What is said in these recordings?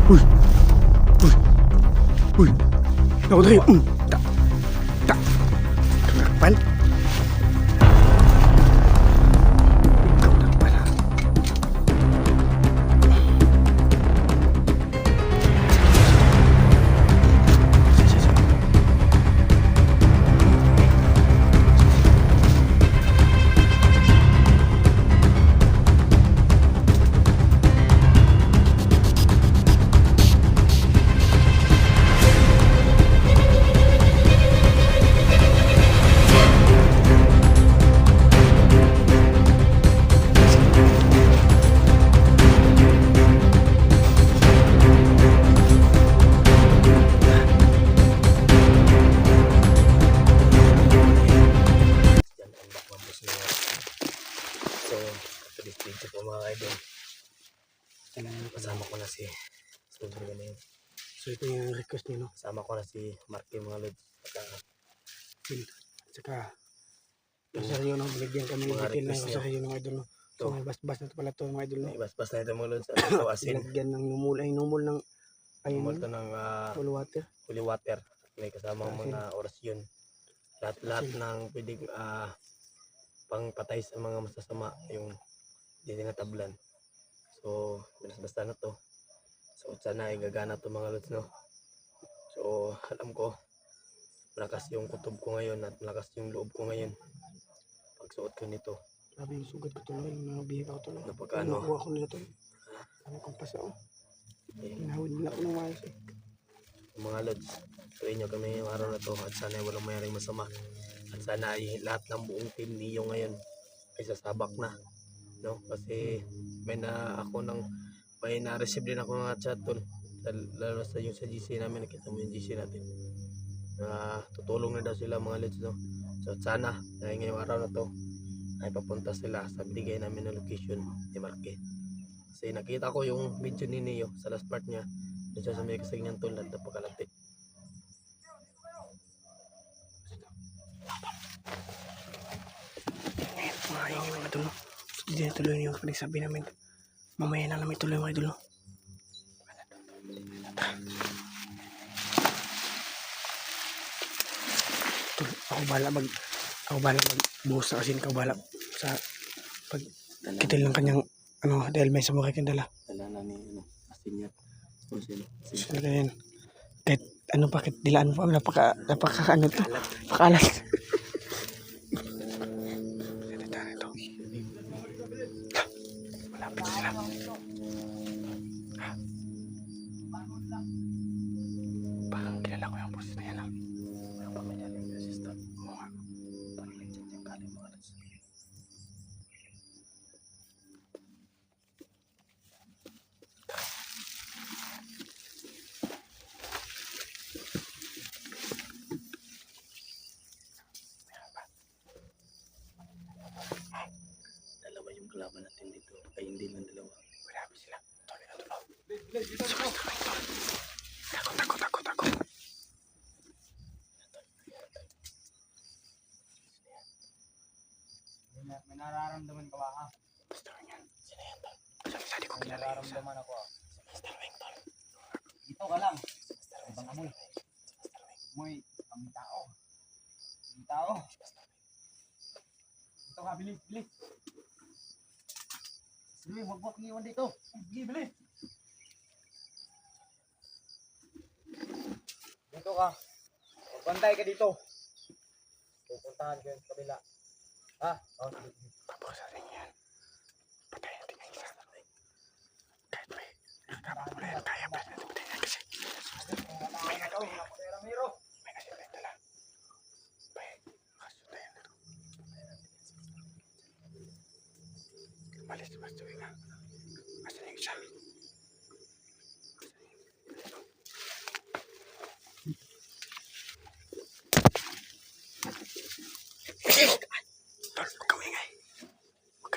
Uy! Uy! Uy! Ako tayo! Tak! Tak! Takpan! Ikaw na pala. So, today's video po mga idol. Kasama ko na si Studio na yun. So ito yung request niyo, no? Kasama ko na si Marky mga lods. Tsaka kasaryo, no? Binigyan kami ng Mga detail na request kasaryo ng idol, no? So may basbas na ito pala ito mga idol, no? May basbas na ito mga lods. At ito asin. Binagyan ng numol, ay numol ng Umul ito ng full water. holy water. May kasama mga orasyon. Lahat ng pwedeng pangpatay sa mga masasama yung dinatablan. So, basta na to. So, sana ay gagana to mga lods, no? So, alam ko, malakas yung kutob ko ngayon at malakas yung loob ko ngayon. Pagsuot ko nito. Grabe yung sugat ko tuloy, yung mga bihik ako tuloy. Napagkano? Nakuha ko nila tuloy. Sabi kong pasa, oh. Hinahod nila ako ng mayos, eh. Mga lods, tuwin nyo kami yung araw na to at sana ay walang mayroong masama. At sana ay lahat ng buong team niyo ngayon ay sasabak na. No? Kasi may na-receive din ako ng chat doon. Lalo sa yung sa GC namin, nakita mo yung GC natin. Tutulong na daw sila mga lods, no? So sana dahil ngayong araw na to ay papunta sila sa binigay namin na location ni Marque. Kasi nakita ko yung video ni Neo sa last part niya. Doon siya sa may kasignan tulad na pagkalapit. Mga ingay mga idol, no? So hindi na tuloy yung pinagsabi namin. Mamaya na namin tuloy mga idol, no? Ako bahala magbuhos na asin, ikaw bahala sa pagkitil ng kanyang ano, dahil may sumukay kang dala. Dala na ni asin yan. So ganyan. Kahit ano, bakit dilaan mo, napaka ano to, napakalat. Ito. Malapit na sila. Parang kilala ko yung boses na yan, ah. Ang pamilya ng assistant. Parang legend yung galing mga lods. Dalawa yung kalaban natin dito. Ay hindi lang dalawa. Marami sila. Tuloy na tuloy. Takot. May nararamdaman ka ba, ha? Basta yan. Sino yan, tol? Sabi ko kilala yung isa. Nararamdaman ako, ha? Master Wing, tol. Dito ka lang. Ibang amoy. Amoy, ang tao. Ang tao. Dito ka, bilis. Sige, huwag mo akong iwan dito. Sige, bilis. Dito ka. Magbantay ka dito. Pupuntahan ko yung kabila. Ha? Oh, sige. Papasarin yan. Patayin natin yung isa. Kahit may nagkabang mo na yan, kaya pa natin patayin yan kasi may ano eh. May asin na yung dala. May kasunod na yan. Malis, basta wing nga. Asan yung isa? Tol, huwag kang ingay. Huwag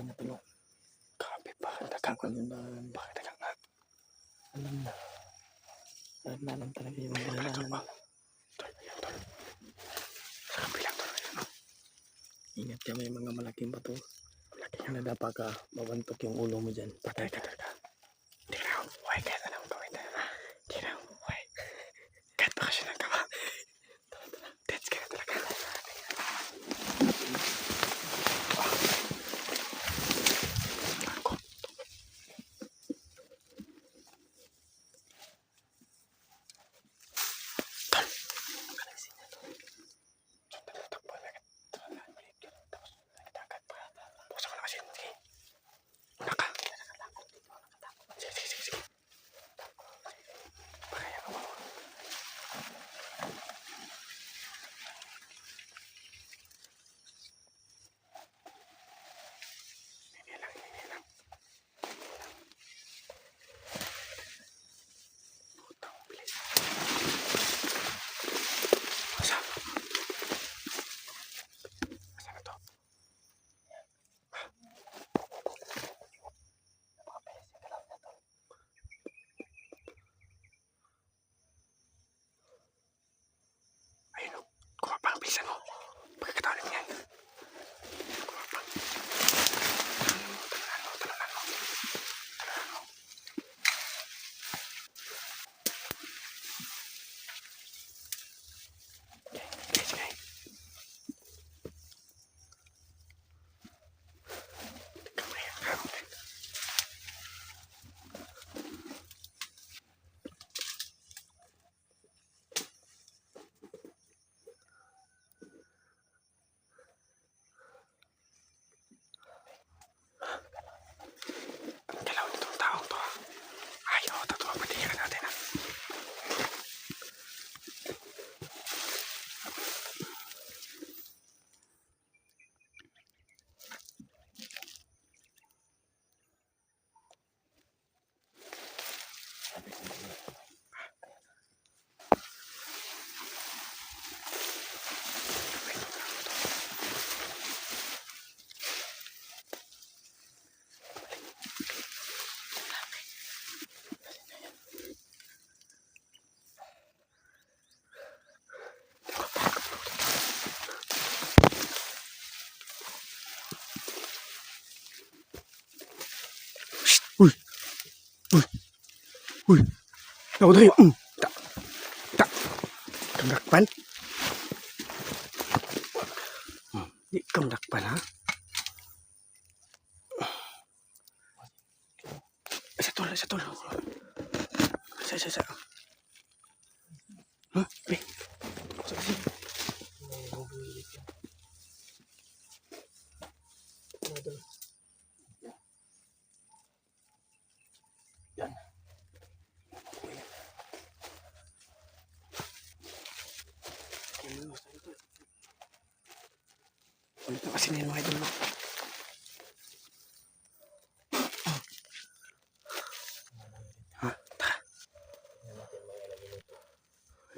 kanya tulong. Grabe, bakit dagang? Pagkakaliban, Bakit dagang nga? alam na. Alam talaga yung Tol, kailangan. tol, ayan, tol. Sa kabilang tol, ayan, no? Ingat ka, may mga malaking bato. Malaki nga. Kaya nadapa ka, mabantok yung ulo mo dyan. Patay ka talaga. Hindi ka na umuwi kahit anong gawin na. Hindi ka na umuwi. Kahit bakasyon ang gawa. Deads ka na talaga. Ako. Tol. Takbo na agad. Tapos nagdagat pa. Buksan ko na kasi. Sige. Una ka. Sige, sige, sige, sige. Pakaya ka mo. Hindi lang, hindi lang. Putang bilis. Asa? Asa na to? Ayun o. Kuha pa ang bilisan mo. Pagkakataon mo yan. Kuha pa. Talunan mo, talunan mo. Talunan mo. Okay, sige. Kamay ang harap. Ang galaw nitong taong to. Ay, oo, tatuwa. Patikan natin ha. Uy! Uy! Uy! Ako tayo! Ta! Ta! Kang dakpan? Di kang dakpan ha? Isa tol, isa tol. Isa. Huh? Be? Isa kasi. Yan. Ulit na kasi nila mga idol mo. Ha? Tara.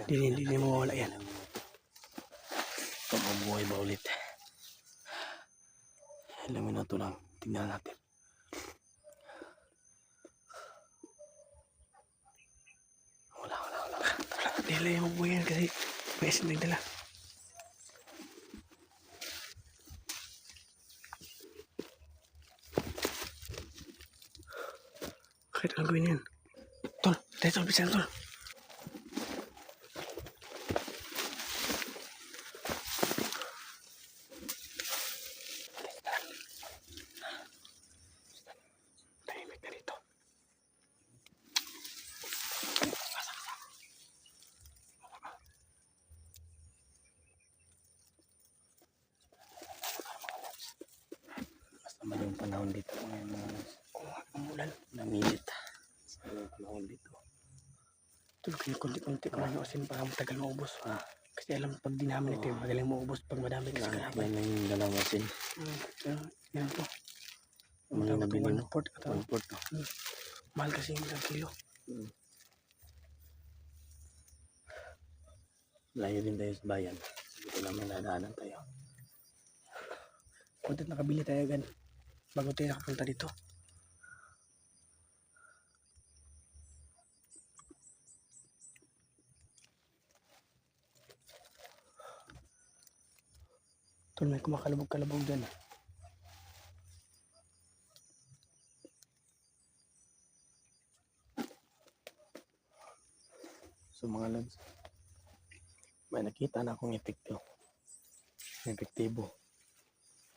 Hindi mo mawala yan. Pamabuhay ba ulit? Ilang minuto lang. Tingnan natin. Wala. Dila yung buhay yan kasi may asin nagdala. Kahit ang gawin yan. Tol, tayo bisan tol. Tahimik na dito. Basta maling panahon dito. Ngayon mga Umulan. namimit. Maling panahon dito. Tulog kayo konti-konti ko lang yung asin para matagal maubos. Kasi alam mo pag di namin ito, magaling maubos pag madami kasi kalaban. Yan yung dalawang asin. Yan po. Mga nabili mo. 1/4 ito. 1/4 to. Mahal kasi yung 1 kilo. Layo din tayo sa bayan. Dito naman nadaanan tayo. Kuntit nakabili tayo agad. bago tayo nakapunta dito. Tol, may kumakalabog-kalabog dyan. So mga lods, may nakita na akong epektibo.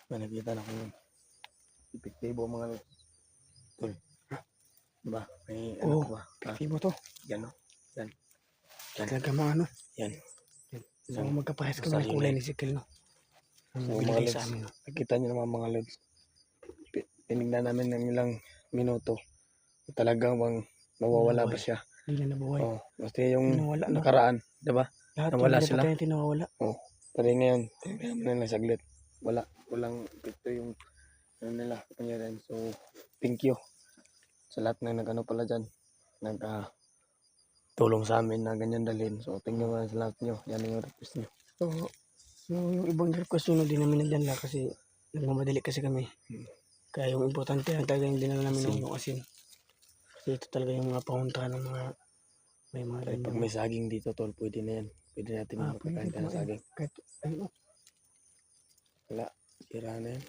May nakita na akong epektibo mga lods. Tol, diba? May ano Oo, ko ba? epektibo to. Yan o. Yan. Talaga mga ano. Yan. So, magkaparehas kami ng sarili. kulay ni Sikil, no? Ang So, binigay mga sa lods, amin, no? nakita niyo naman mga lods. Tinignan namin ng ilang minuto. Talagang bang nawawala ba Nabuhay. siya? Hindi na nabuhay. Oh, kasi yung Nawala, no? nakaraan, diba? Lahat nawala ng sila. pinapatay natin nawawala. Pero ngayon, tingnan naman nila saglit. Walang epekto yung ano nila, pangyarihan. So, thank you sa lahat na nag-ano pala dyan. Tulong sa amin na ganyan dalhin. So, thank you sa lahat nyo. Yan yung request nyo. So yung ibang request yun, di namin nadala kasi nagmamadali kasi kami. Kaya yung importante lang talaga yung dinala namin Asin. ng asin. Kasi ito talaga yung mga panguntahan ng mga may mga Kaya pag may saging dito, tol, pwede na yan. Pwede natin makakain ka ng saging. Kahit, ayun, Wala, sira na yan.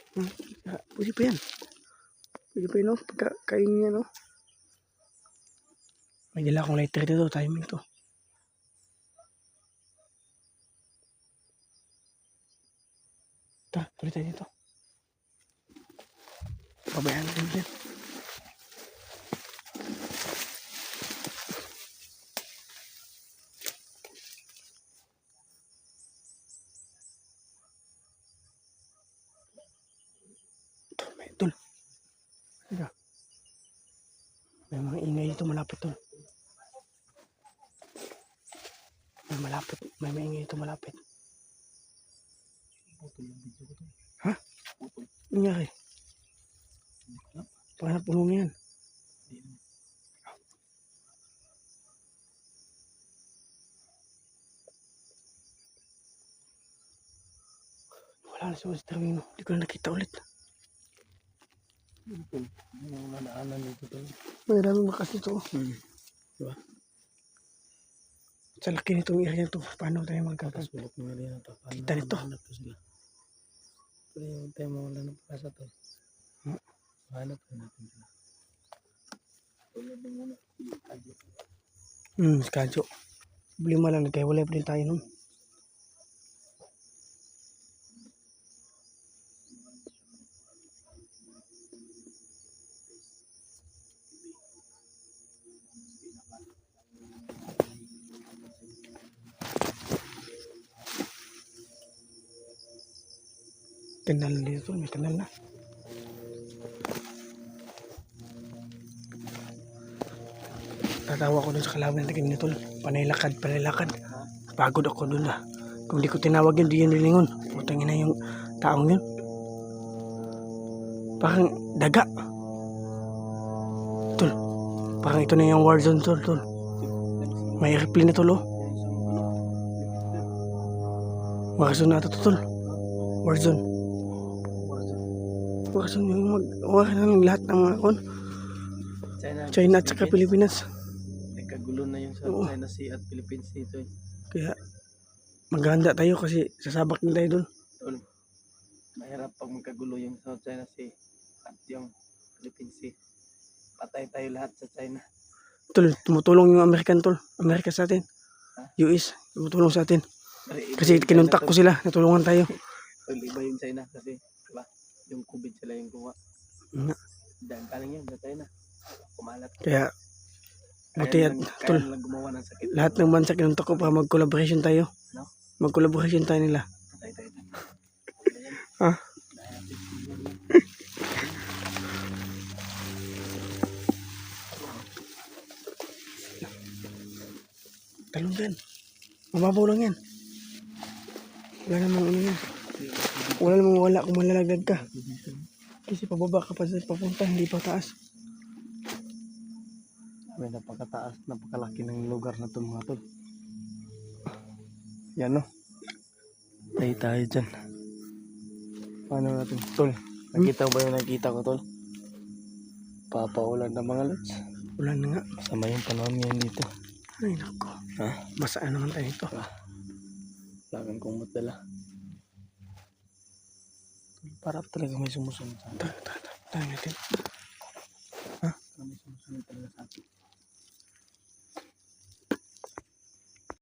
pwede pa yan. Pwede pa yun, no? Pagkakain niya, no? May dala akong lighter dito, timing to. Tuloy tayo dito. Pabayaan natin dyan. Tol. Teka. May mga ingay dito malapit, tol. May maingay dito malapit. Ha? Nangyari? Paano puno na yan? Wala na si Master Wino. Hindi ko na nakita ulit. Yung nadaanan dito, tol. Maraming makas dito. Diba? Sa laki nitong area to. Paano tayo Sulok ng area na to. Kita nito. Hanap ko sila. Pero yung tayo mawala ng pasa to. Hanap ko natin sila. Skadyo. Problema lang, nagkahiwalay pa rin tayo nun. Kanal dito, may kanal na. Tatawa ko dun sa kalaban na tingin nito. Panay-lakad. Pagod ako dun na. Kung di ko tinawag yun, di yun nilingon. Putang ina yung taong yun. Parang daga. Tol. Parang ito na yung war zone, tol. May airplane na, tol, oh. War zone na ito, tol. War zone. War zone yung war ng lahat ng mga kon. China at saka Pilipinas. Nagkagulo na yung sa Oo. China Sea at Philippines dito eh. Kaya maghanda tayo kasi sasabak na tayo dun. Tol, mahirap pag magkagulo yung South China Sea at yung Philippine Sea. Patay tayo lahat sa China. Tol, tumutulong yung American, tol. Amerika sa atin. US, tumutulong sa atin. Pero iba Kasi yung China, kinuntak ko tol. sila, natulungan tayo. Tol, iba yung China kasi, diba? Yung COVID sila yung kuha. Nga. Dahil galing yan sa China. Kumalat. Kaya, buti at, tol, Kaya lang gumawa ng sakit. lahat ng bansa kinuntak ko para mag-collaboration tayo. No? Mag-collaboration tayo nila. Tayo. Ah. Talong yan. Mababaw lang yan. Wala namang ano yan. Wala namang wala kung malalaglag ka. Kasi pababa ka pa sa papunta, hindi pa taas. May napakataas, napakalaki ng lugar na ito mga tol. Yan no. Tayo dyan. Paano natin? Tol, Nakita mo ba yung nakita ko, tol? Papaulan na mga lods. Ulan na nga. Masama yung panahon ngayon dito. Ay, nako. Ha? Masaan naman tayo ito. Wala kang kumot dala. Para talaga may sumusunod sa atin. Tayo natin.